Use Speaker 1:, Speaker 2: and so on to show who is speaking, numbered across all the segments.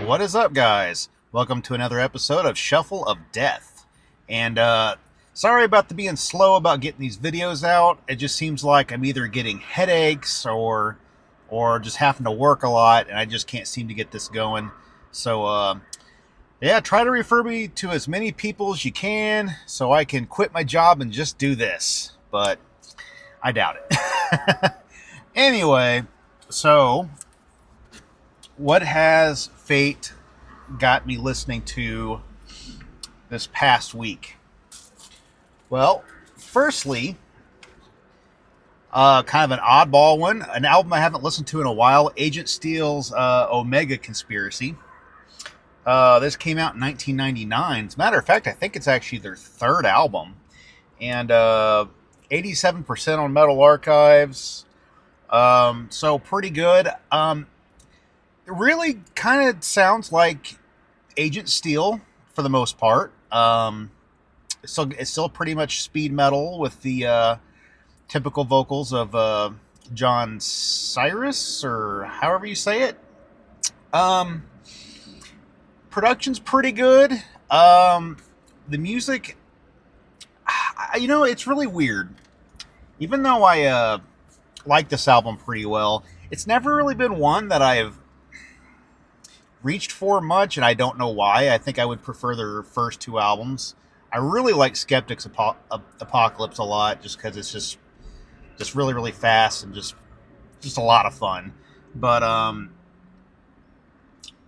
Speaker 1: What is up, guys? Welcome to another episode of Shuffle of Death. And sorry about the being slow about getting these videos out. It just seems like I'm either getting headaches or just having to work a lot, and I just can't seem to get this going. So yeah, try to refer me to as many people as you can so I can quit my job and just do this. But I doubt it. Anyway, so what has fate got me listening to this past week? Well, firstly, kind of an oddball one, an album I haven't listened to in a while, Agent Steel's Omega Conspiracy. This came out in 1999. As a matter of fact, I think it's actually their third album. And 87% on Metal Archives. So pretty good. It really kind of sounds like Agent Steel for the most part. So it's still pretty much speed metal with the typical vocals of John Cyrus, or however you say it. Production's pretty good. The music, it's really weird. Even though I like this album pretty well, it's never really been one that I've reached for much, and I don't know why. I think I would prefer their first two albums. I really like Skeptic's Apocalypse a lot, just because it's just really, really fast and just a lot of fun. But I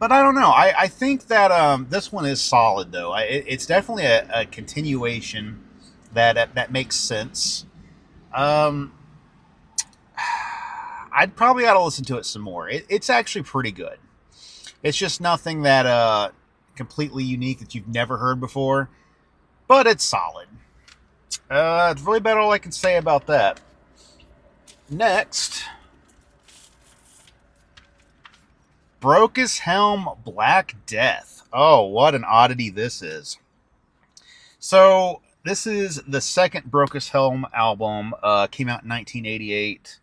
Speaker 1: don't know. I think that this one is solid, though. It's definitely a continuation that makes sense. I'd probably ought to listen to it some more. It's actually pretty good. It's just nothing that completely unique that you've never heard before, but it's solid. It's really about all I can say about that. Next, Brokus Helm Black Death. Oh, what an oddity this is. So, this is the second Brokus Helm album. Came out in 1988.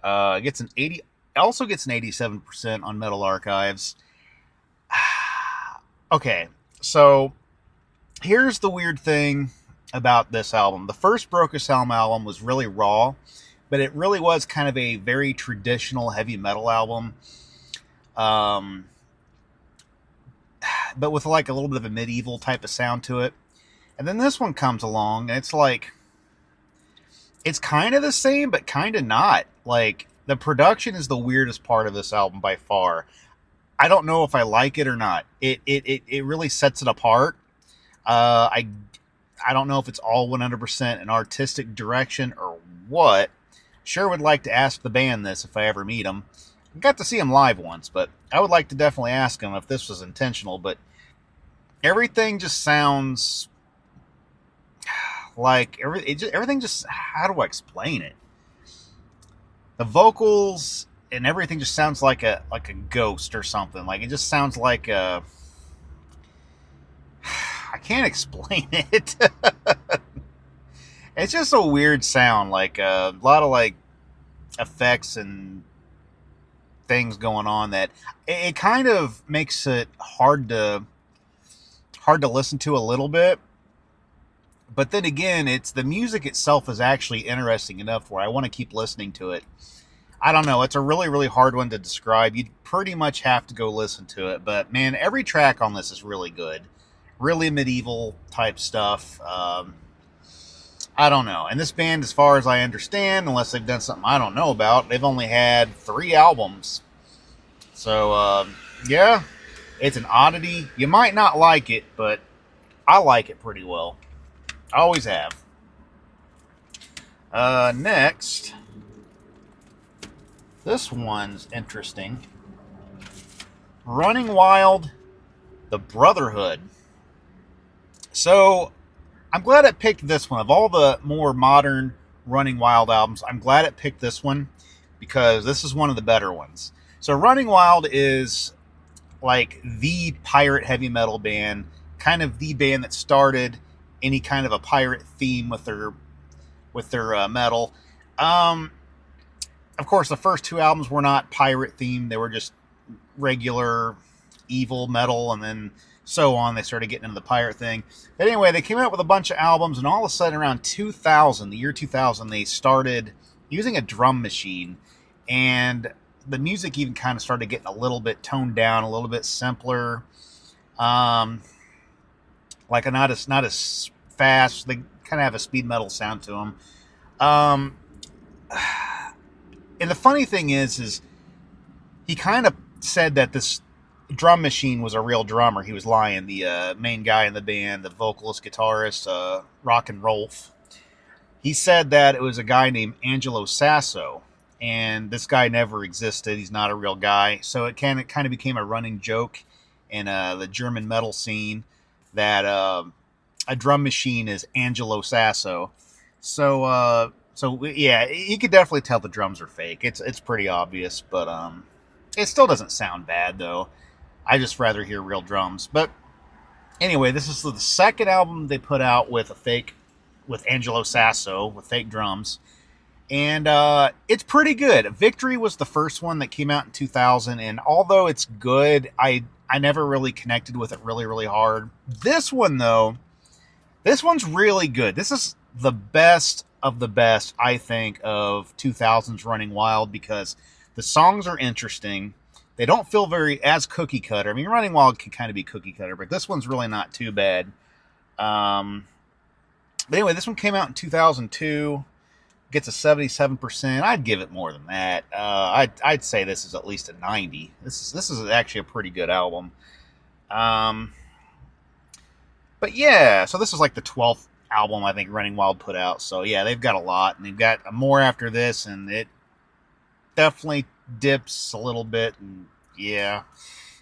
Speaker 1: Also gets an 87% on Metal Archives. Okay, so here's the weird thing about this album. The first Brokus Helm album was really raw, but it really was kind of a very traditional heavy metal album. But with like a little bit of a medieval type of sound to it. And then this one comes along, and it's like, it's kind of the same, but kind of not. Like, the production is the weirdest part of this album by far. I don't know if I like it or not. It really sets it apart. I don't know if it's all 100% an artistic direction or what. Sure would like to ask the band this if I ever meet them. I got to see them live once, but I would like to definitely ask them if this was intentional. But everything just sounds like everything just, how do I explain it? The vocals and everything just sounds like a ghost or something. Like, it just sounds like a, I can't explain it. It's just a weird sound, like a lot of like effects and things going on that it kind of makes it hard to listen to a little bit. But then again, it's the music itself is actually interesting enough where I want to keep listening to it. I don't know. It's a really, really hard one to describe. You'd pretty much have to go listen to it. But, man, every track on this is really good. Really medieval type stuff. I don't know. And this band, as far as I understand, unless they've done something I don't know about, they've only had 3 albums. So, yeah, it's an oddity. You might not like it, but I like it pretty well. I always have. Next, this one's interesting. Running Wild, The Brotherhood. So, I'm glad I picked this one. Of all the more modern Running Wild albums, I'm glad it picked this one because this is one of the better ones. So Running Wild is like the pirate heavy metal band, kind of the band that started any kind of a pirate theme with their metal. Of course, the first two albums were not pirate themed; they were just regular evil metal, and then so on. They started getting into the pirate thing. But anyway, they came out with a bunch of albums, and all of a sudden, around 2000, the year 2000, they started using a drum machine, and the music even kind of started getting a little bit toned down, a little bit simpler. Um, like not as fast. They kind of have a speed metal sound to them. Um, and the funny thing is he kind of said that this drum machine was a real drummer. He was lying. The main guy in the band, the vocalist, guitarist, Rock and Rolf. He said that it was a guy named Angelo Sasso, and this guy never existed. He's not a real guy. So it kind of became a running joke in the German metal scene that a drum machine is Angelo Sasso. So yeah, you could definitely tell the drums are fake. It's pretty obvious, but it still doesn't sound bad though. I just rather hear real drums. But anyway, this is the second album they put out with Angelo Sasso with fake drums, and it's pretty good. Victory was the first one that came out in 2000, and although it's good, I never really connected with it really hard. This one though, this one's really good. This is the best of the best, I think, of 2000s Running Wild because the songs are interesting. They don't feel very as cookie cutter. I mean, Running Wild can kind of be cookie cutter, but this one's really not too bad. But anyway, this one came out in 2002. Gets a 77%. I'd give it more than that. I'd say this is at least a 90. This is actually a pretty good album. But yeah, so this is like the 12th album I think Running Wild put out. So yeah, they've got a lot, and they've got more after this, and it definitely dips a little bit, and yeah,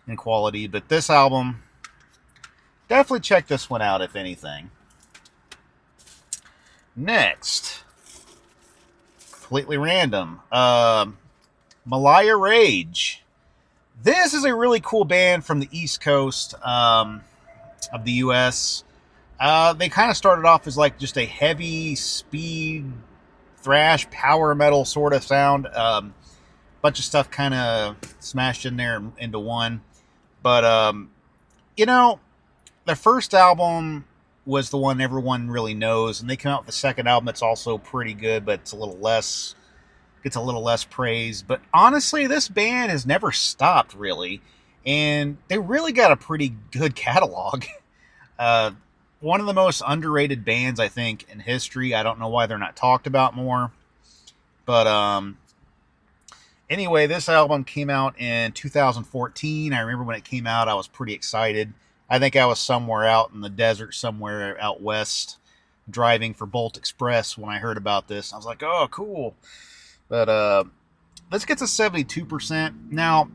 Speaker 1: in quality. But this album, definitely check this one out if anything. Next, completely random, Malaya Rage. This is a really cool band from the East Coast of the U.S. They kind of started off as like just a heavy speed thrash power metal sort of sound. Bunch of stuff kind of smashed in there into one. But their first album was the one everyone really knows, and they came out with the second album that's also pretty good, but it's gets a little less praise. But honestly, this band has never stopped really, and they really got a pretty good catalog. One of the most underrated bands I think in history. I don't know why they're not talked about more, but anyway, this album came out in 2014. I remember when it came out, I was pretty excited. I think I was somewhere out in the desert, somewhere out west, driving for Bolt Express when I heard about this. I was like, oh, cool. But this gets a 72%. Now,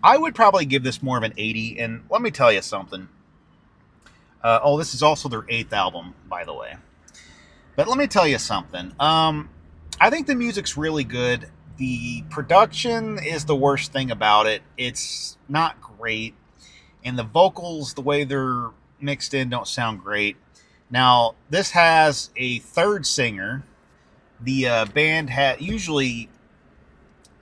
Speaker 1: I would probably give this more of an 80, and let me tell you something. This is also their 8th album, by the way. But let me tell you something. I think the music's really good. The production is the worst thing about it. It's not great. And the vocals, the way they're mixed in, don't sound great. Now, this has a third singer. The band usually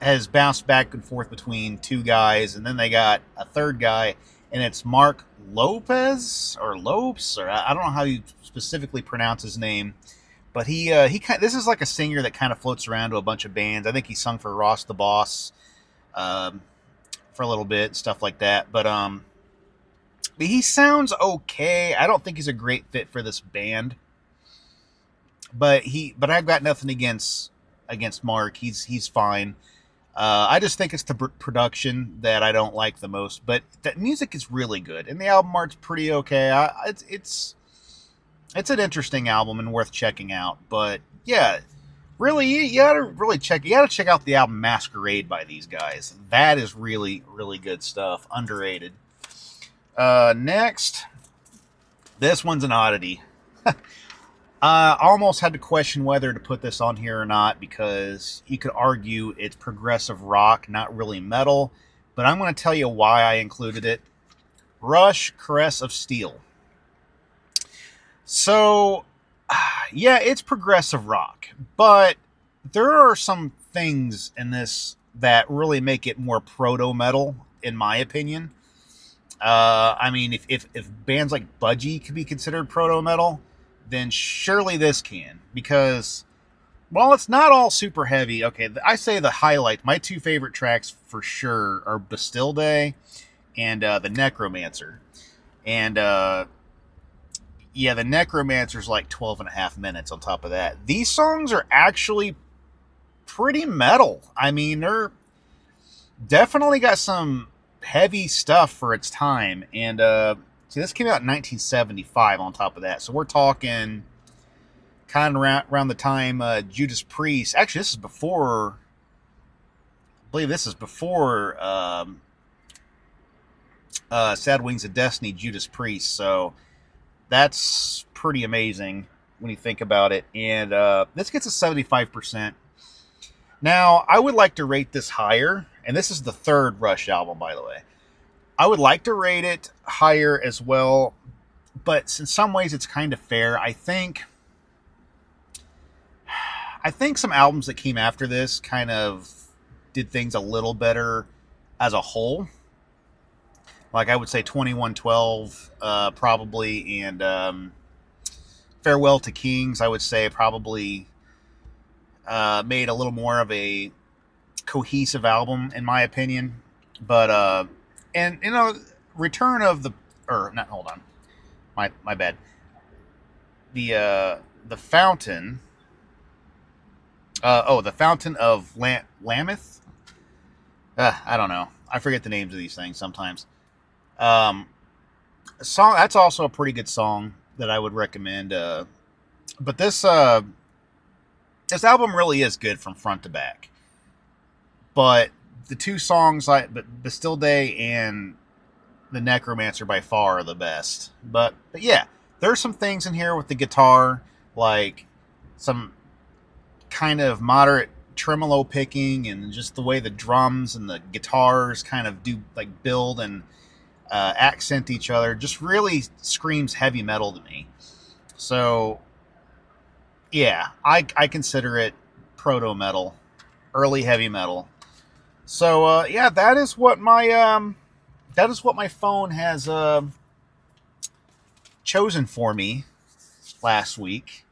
Speaker 1: has bounced back and forth between two guys, and then they got a third guy, and it's Mark Lopez or Lopes, or I don't know how you specifically pronounce his name. But this is like a singer that kind of floats around to a bunch of bands. I think he sung for Ross the Boss for a little bit, stuff like that. But he sounds okay. I don't think he's a great fit for this band. But I've got nothing against Mark. He's fine. I just think it's the production that I don't like the most. But that music is really good, and the album art's pretty okay. It's an interesting album and worth checking out. But yeah, really, you gotta check out the album Masquerade by these guys. That is really, really good stuff. Underrated. Next, this one's an oddity. I almost had to question whether to put this on here or not because you could argue it's progressive rock, not really metal. But I'm going to tell you why I included it. Rush, Caress of Steel. So, yeah, it's progressive rock, but there are some things in this that really make it more proto metal, in my opinion. I mean, if bands like Budgie could be considered proto metal, then surely this can, because while it's not all super heavy, okay, I say the highlight, my two favorite tracks for sure are Bastille Day and the Necromancer. And yeah, the Necromancer's like 12 and a half minutes on top of that. These songs are actually pretty metal. I mean, they're definitely got some heavy stuff for its time. And see, this came out in 1975 on top of that. So we're talking kind of around the time Judas Priest. Actually, this is before. I believe this is before Sad Wings of Destiny, Judas Priest. So that's pretty amazing when you think about it. And this gets a 75%. Now, I would like to rate this higher, and this is the third Rush album, by the way. I would like to rate it higher as well, but in some ways it's kind of fair. I think some albums that came after this kind of did things a little better as a whole. Like I would say 2112 probably, and Farewell to Kings, I would say probably made a little more of a cohesive album in my opinion. But and you know, Return of the or not hold on. My bad. The Fountain the Fountain of Lameth. I don't know. I forget the names of these things sometimes. Song that's also a pretty good song that I would recommend. But this album really is good from front to back. But the two songs, like Bastille Day and the Necromancer, by far are the best. But yeah, there's some things in here with the guitar, like some kind of moderate tremolo picking, and just the way the drums and the guitars kind of do like build and accent each other, just really screams heavy metal to me. So yeah, I consider it proto metal, early heavy metal. So yeah, that is what my phone has chosen for me last week,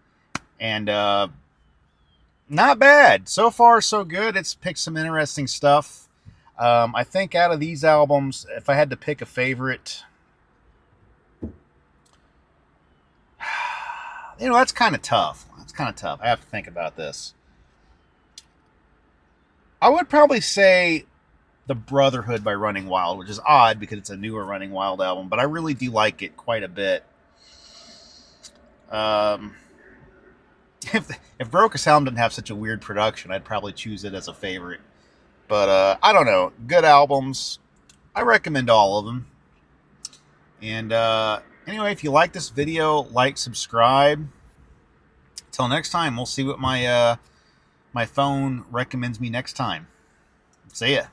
Speaker 1: and not bad so far, so good. It's picked some interesting stuff. I think out of these albums, if I had to pick a favorite, that's kind of tough. I have to think about this. I would probably say The Brotherhood by Running Wild, which is odd because it's a newer Running Wild album, but I really do like it quite a bit. Um, if Broke Sound didn't have such a weird production, I'd probably choose it as a favorite. But I don't know. Good albums. I recommend all of them. And anyway, if you like this video, like, subscribe. Till next time, we'll see what my phone recommends me next time. See ya.